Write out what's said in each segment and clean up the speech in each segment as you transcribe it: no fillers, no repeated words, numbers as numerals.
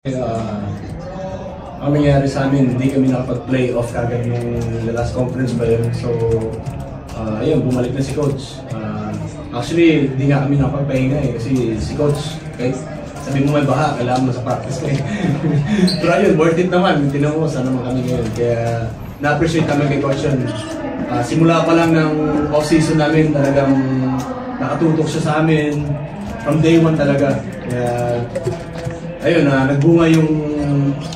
Ang nangyari sa amin, hindi kami nakapag-playoff kagad yung last conference pa yun. So, ayun, bumalik na si Coach. Actually, hindi nga kami nakapagpahinga kasi si Coach, kahit sabi mo may baha, kailangan mo sa practice kayo. Pero ayun, worth it naman. Tinan mo, sana naman kami ngayon. Kaya na-appreciate kami kay Coach yun. Simula pa lang ng off-season namin, talagang nakatutok siya sa amin. From day one talaga. Kaya, ayun, nagbunga yung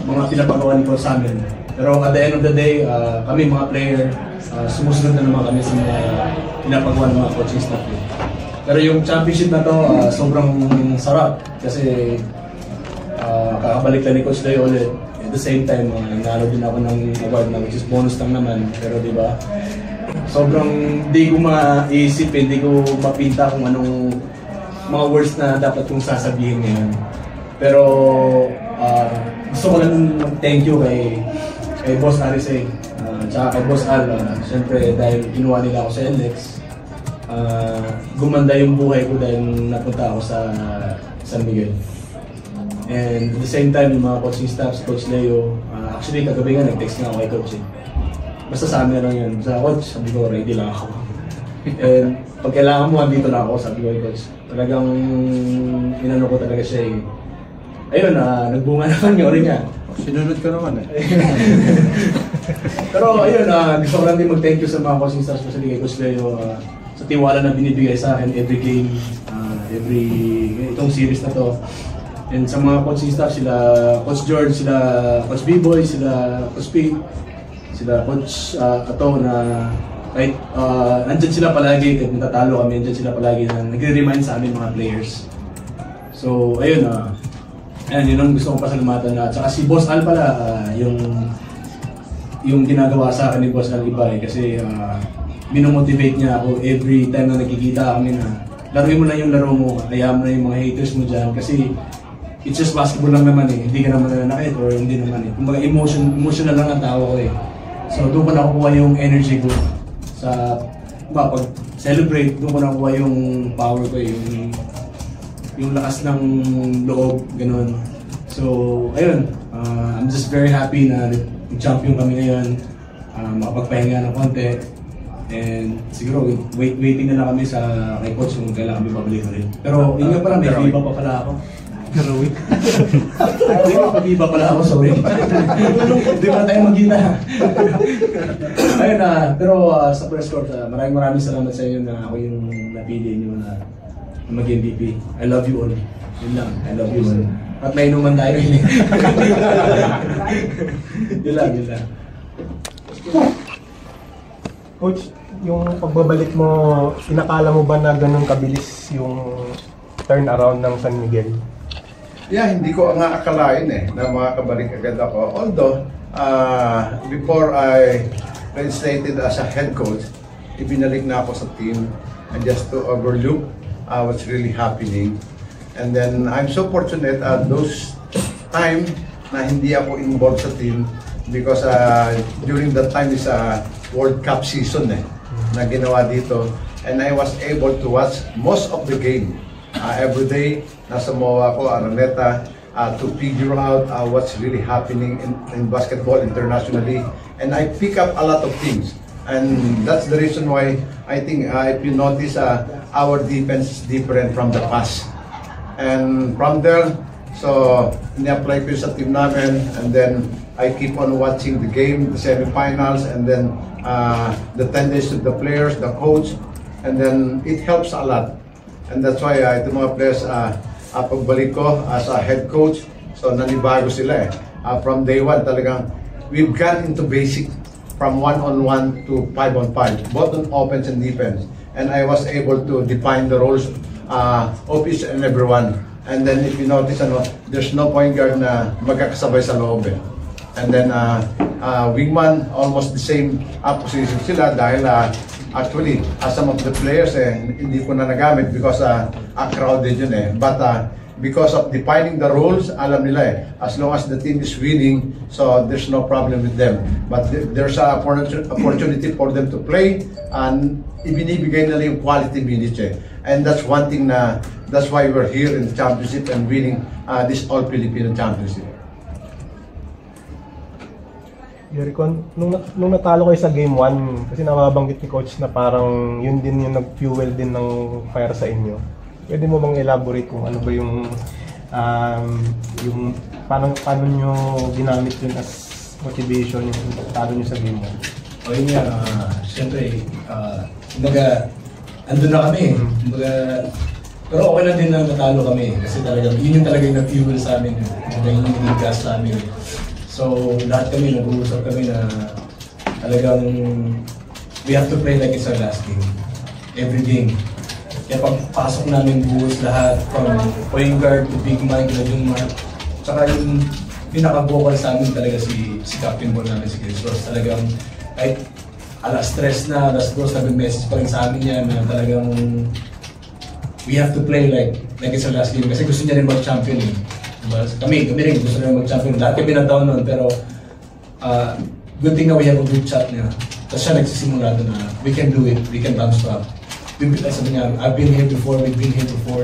mga pinapagawa ni Coach sa amin. Pero at the end of the day, kami mga player, sumusunod na naman kami sa mga pinapagawa ng mga coaching staff. Pero yung championship na to, sobrang sarap kasi kakabalik lang ni Coach Leo ulit. At the same time, nanalo din ako ng award na which is bonus lang naman. Pero di ba, sobrang di ko maisip, hindi ko mapinta kung anong mga words na dapat kong sasabihin ngayon. Pero gusto ko lang thank you kay Boss Arisay, tsaka kay Boss Al. Siyempre dahil kinuha nila ako sa NLEX, gumanda yung buhay ko dahil napunta ako sa San Miguel. And at the same time, yung mga coaching staff, si Coach Leo, actually kagabi nga nag-text nga ako kay Coach. Basta sa amin lang yun. Sa Coach, sabi ko, ready lang ako. And pag kailangan mo, andito na ako, sabi ko kay Coach. Talagang inano ko talaga siya eh. Ayun, nagbunga naman yung rin nga. Sinunod ka naman eh. Pero ayun, gusto ko lang din mag-thank you sa mga coaching staff, especially kay Coach Leo, sa tiwala na binibigay sa akin every game, itong series na to. And sa mga coaching staff, sila Coach George, sila Coach B-Boy, sila Coach P, sila Coach Ato na kahit nandyan sila palagi, kahit natatalo kami, nandyan sila palagi na nagre-remind sa amin mga players. So ayun, yun ang gusto kong pasalamatan. At saka si Boss Al pala, yung ginagawa sa akin ni Boss Al iba kasi minomotivate niya ako every time na nagkikita kami na laruin mo lang yung laro mo, kaya mo na yung mga haters mo dyan kasi it's just basketball lang naman eh, hindi ka naman nananakit or hindi naman eh. Kumbaga emotional lang ang tao ko eh. So doon ko nakukuha yung energy ko sa pag-celebrate, doon ko nakukuha yung power ko eh, yung lakas ng loob, ganun. So, ayun, I'm just very happy na nag-champion kami ngayon, makapagpahinga ng konti, and siguro waiting na lang kami sa kay Coach kung kailan kami babalik ulit. Pero yun nga pala, may iba pa pala ako. Pag-iba pala ako, sorry. Hindi pa tayo magkita. Ayun pero sa press court, maraming salamat sa inyo na ako yung napili niyo na mag-MVP. I love you all. Yun lang, I love you all. At may inuman tayo yun. Yun lang. Coach, yung pagbabalik mo, inakala mo ba na ganun kabilis yung turnaround ng San Miguel? Yeah, hindi ko nga akalain na makakabalik agad ako. Although, before I reinstated as a head coach, ibinalik na ako sa team and just to overlook what's really happening. And then I'm so fortunate at those time na hindi ako involved sa team because during that time is a World Cup season na ginawa dito, and I was able to watch most of the game every day. Nasa MOA ko, Araneta, to figure out what's really happening in basketball internationally, and I pick up a lot of things. And that's the reason why I think if you notice our defense is different from the past. And from there, so ni-apply ko sa team namin, and then I keep on watching the game, the semifinals, and then the tendency of the players, the coach, and then it helps a lot. And that's why ito mga players, pagbalik ko as a head coach, so nanibago sila from day one talagang we've gone into basic from 1-on-1 to 5-on-5, both on offense and defense. And I was able to define the roles of each and everyone. And then if you notice, there's no point guard na magkakasabay sa loob eh. And then wingman, almost the same position sila dahil actually some of the players hindi ko na nagamit because crowded yun eh. But because of defining the rules, alam nila as long as the team is winning, so there's no problem with them. But there's a opportunity for them to play, and ibinibigay nila yung quality minutes And that's one thing that's why we're here in the championship and winning this All-Filipino Championship. Jericho, nung natalo kayo sa game 1, kasi nababanggit ni coach na parang yun din yung nag-fuel din ng fire sa inyo. Pwede mo bang elaborate kung ano ba yung paano nyo ginamit yun as motivation yung talo nyo sa game 1? O yun nga, siyempre, kumbaga, andun na kami. Kumbaga, pero okay lang din na natalo kami kasi talagang yun yung talagang nag-fuel sa amin. Yung naging gas sa amin. So, lahat kami, nag-uusap kami na talagang we have to play like it's our last game. Every game. Kaya pagpasok namin buhos lahat, from point guard to big Mike, na yung Mark. Tsaka yung pinaka-vocal sa amin talaga si Captain Ball namin, si Chris Ross. Talagang kahit alas stress na, alas dos, nag-message pa rin sa amin yan na talagang we have to play like it's our last game. Kasi gusto niya rin mag-champion eh. Diba? Kami rin gusto rin mag-champion. Lahat kami na-down nun, pero good thing na we have a good chat niya. Tapos siya nagsisimula doon na we can do it, we can bounce back. Sabi niya, I've been here before, we've been here before.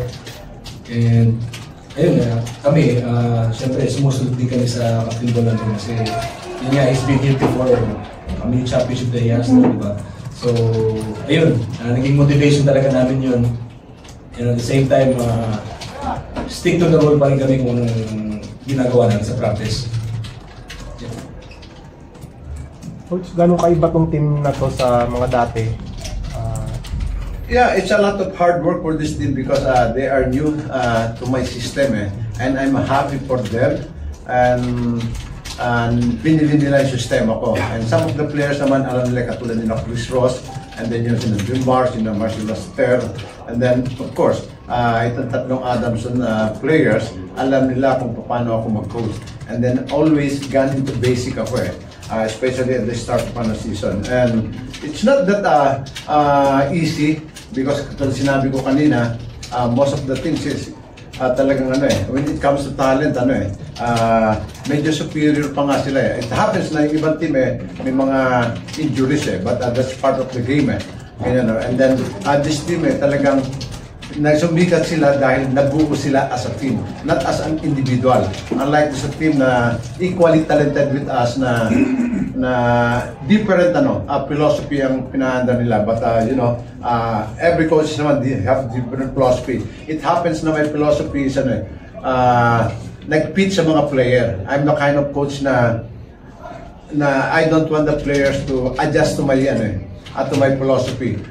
And ayun na, kami, siyempre sumusunod din kami sa Captain Ball natin kasi yun nga, he's been here before. Kami yung championship na yes, diba? So, ayun, naging motivation talaga namin yun. And at the same time, stick to the role pa rin kami kung ginagawa namin sa practice. Yeah. Coach, gano'ng kaiba tong team na to sa mga dati? Yeah, it's a lot of hard work for this team because they are new to my system and I'm happy for them and pinili nila yung sistema ko. And some of the players naman alam nila katulad nila Chris Ross and then yung sina Jim Mars, yung Marcel Laster and then of course itong tatlong Adamson players alam nila kung paano ako mag-coach and then always gone into basic ako especially at the start of the season and it's not that easy because katulad sinabi ko kanina most of the things is talagang when it comes to talent medyo superior pa nga sila it happens na yung ibang team may mga injuries but that's part of the game and then this team talagang nagsumikat sila dahil nagbuo sila as a team, not as an individual. Unlike sa team na equally talented with us na different philosophy ang pinahanda nila. But every coach naman have different philosophy. It happens na may philosophy is nag-fit sa mga player. I'm the kind of coach na I don't want the players to adjust to my to my philosophy.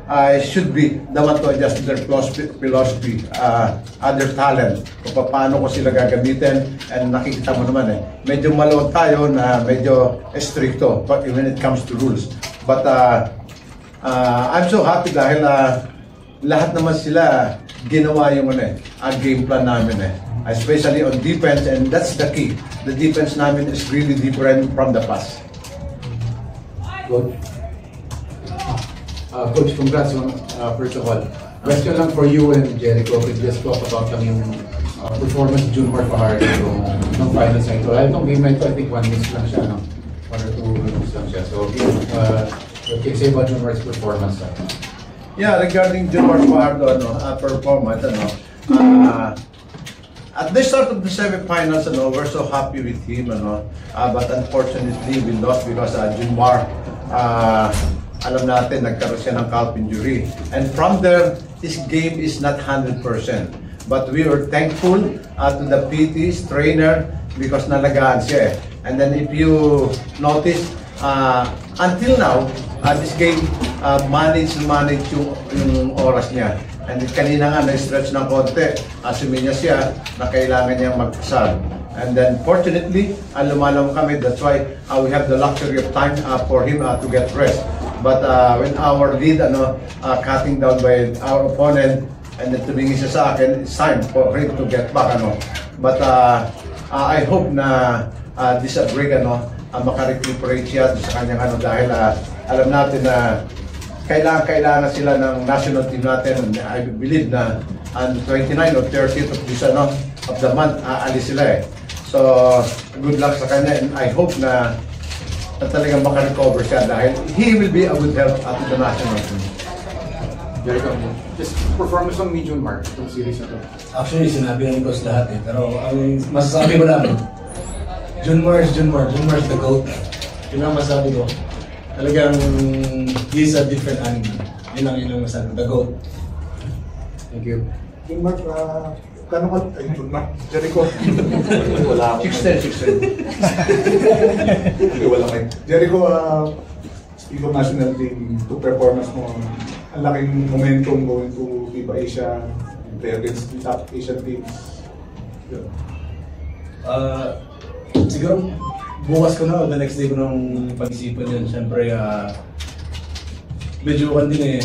I should be the one to adjust to their philosophy, their talent, kung paano ko sila gagamitin, and nakikita mo naman medyo malawag tayo na medyo stricto when it comes to rules. But I'm so happy dahil lahat naman sila ginawa yung game plan namin especially on defense, and that's the key. The defense namin is really different from the past. Coach. Coach, congrats on first of all. Question lang for you and Jericho. Could just talk about yung performance ni Junmar Fajardo ng finals na ito. Itong game na ito, I think 1 miss lang siya, 1 or 2 miss lang siya. So, what can you say about Junmar's performance? Yeah, regarding Junmar Fajardo performance, at the start of the semifinals, we're so happy with him, but unfortunately we lost because Junmar, alam natin, nagkaroon siya ng calf injury. And from there, his game is not 100%. But we were thankful to the PT's trainer because nalagaan siya And then if you notice, until now, this game manage yung oras niya. And kanina nga na-stretch ng konti, asumin niya siya na kailangan niyang mag-sub. And then fortunately, lumalang kami, that's why we have the luxury of time for him to get rest. But when our lead cutting down by our opponent, and then tumingin siya sa akin, it's time for him to get back. But I hope na this break makarecuperate siya sa kanyang dahil alam natin na kailangan sila ng national team natin. I believe na on 29 or 30th of this of the month aalis sila So good luck sa kanya, and I hope na talagang makarecover siya dahil he will be a good help at the national team. Jericho, just performance ng Medium Mark itong series na to. Actually, sinabi ng coach lahat pero ang masasabi ko lang, Junmar is the GOAT. Yun ang masabi ko. Talagang, he's a different animal. Yun ang masabi ko, the GOAT. Thank you. Mark, kano ka? Ay, Mark, Jericho. Wala ako. 6'10". Okay, wala kayo. Jericho, speak of national team, to performance mo, ang laking momentum going to FIBA Asia, play against the top Asian teams. Yun. Siguro, bukas ko na, the next day ko nang pag-isipan yun. Siyempre, medyo din eh.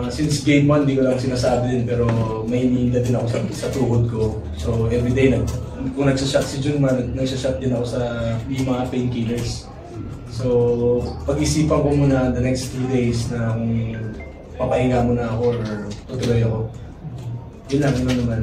Since game 1, di ko lang sinasabi din, pero may hinihinda din ako sa tuhod ko. So, everyday, kung nagsashot si Junmar, nagsashot din ako sa mga painkillers. So, pag-isipan ko muna the next 2 days na kung papahinga muna ako or tutuloy ako. Yun lang naman.